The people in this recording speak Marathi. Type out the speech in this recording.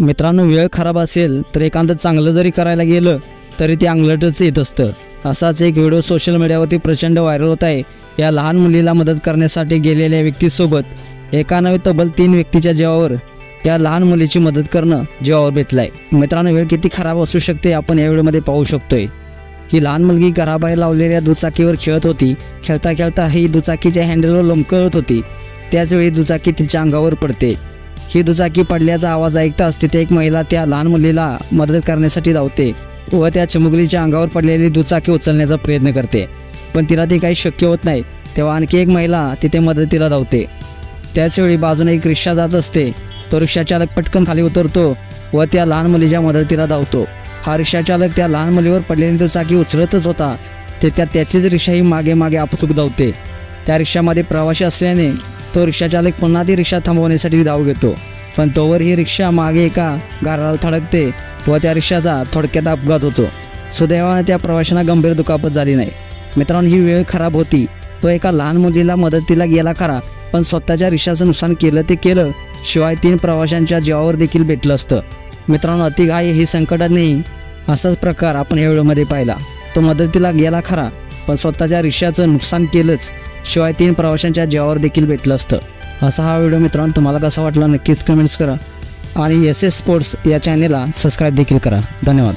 मित्रांनो, वेळ खराब असेल तर एखादं चांगलं जरी करायला गेलं तरी ते अंगलटच येत असतं। असाच एक व्हिडिओ सोशल मीडियावरती प्रचंड व्हायरल होत आहे। या लहान मुलीला मदत करण्यासाठी गेलेल्या व्यक्तीसोबत एका नव्हे तब्बल 3 व्यक्तीच्या जीवावर त्या लहान मुलीची मदत करणं जीवावर बेतलंय। मित्रांनो, वेळ किती खराब असू शकते आपण या व्हिडिओमध्ये पाहू शकतोय। ही लहान मुलगी घराबाहेर लावलेल्या दुचाकीवर खेळत होती। खेळता खेळता ही दुचाकीच्या हँडलवर लोंबकळत होती। त्याचवेळी दुचाकी तिच्या अंगावर पडते। ही दुचाकी पडल्याचा आवाज ऐकताच तिथे एक महिला त्या लहान मुलीला मदत करण्यासाठी धावते व त्या चिमुकलीच्या अंगावर पडलेली दुचाकी उचलण्याचा प्रयत्न करते, पण तिला ते काही शक्य होत नाही। तेव्हा आणखी एक महिला तिथे मदतीला धावते। त्याचवेळी बाजूने एक रिक्षा जात असते। तो रिक्षा चालक पटकन खाली उतरतो व त्या लहान मुलीच्या मदतीला धावतो। हा रिक्षा चालक त्या लहान मुलीवर पडलेली दुचाकी उचलतच होता, त्याचीच रिक्षाही मागे मागे आपसूक धावते। त्या रिक्षामध्ये प्रवासी असल्याने तो रिक्षा चालक पुन्हा ती रिक्षा थांबवण्यासाठी धाव घेतो, पण तोवर ही रिक्षा मागे एका घराला धडकते व त्या रिक्षाचा थोडक्यात अपघात होतो। सुदैवाने त्या प्रवाशांना गंभीर दुखापत झाली नाही। मित्रांनो, ही वेळ खराब होती। तो एका लहान मुलीला मदतीला गेला खरा, पण स्वतःच्या रिक्षाचं नुकसान केलं ते केलं, शिवाय 3 प्रवाशांच्या जीवावर देखील बेतलं असतं। मित्रांनो, अतिघाई ही संकटात नाही, असाच प्रकार आपण या व्हिडिओमध्ये पाहिला। तो मदतीला गेला खरा, पण स्वतःच्या रिक्षाचं नुकसान केलंच, शिवाय 3 प्रवाशांच्या जीवावर देखील बेतलं असतं। असा हा व्हिडिओ मित्रांनो तुम्हाला कसा वाटला नक्कीच कमेंट्स करा आणि SS स्पोर्ट्स या चॅनेलला सबस्क्राईब देखील करा। धन्यवाद।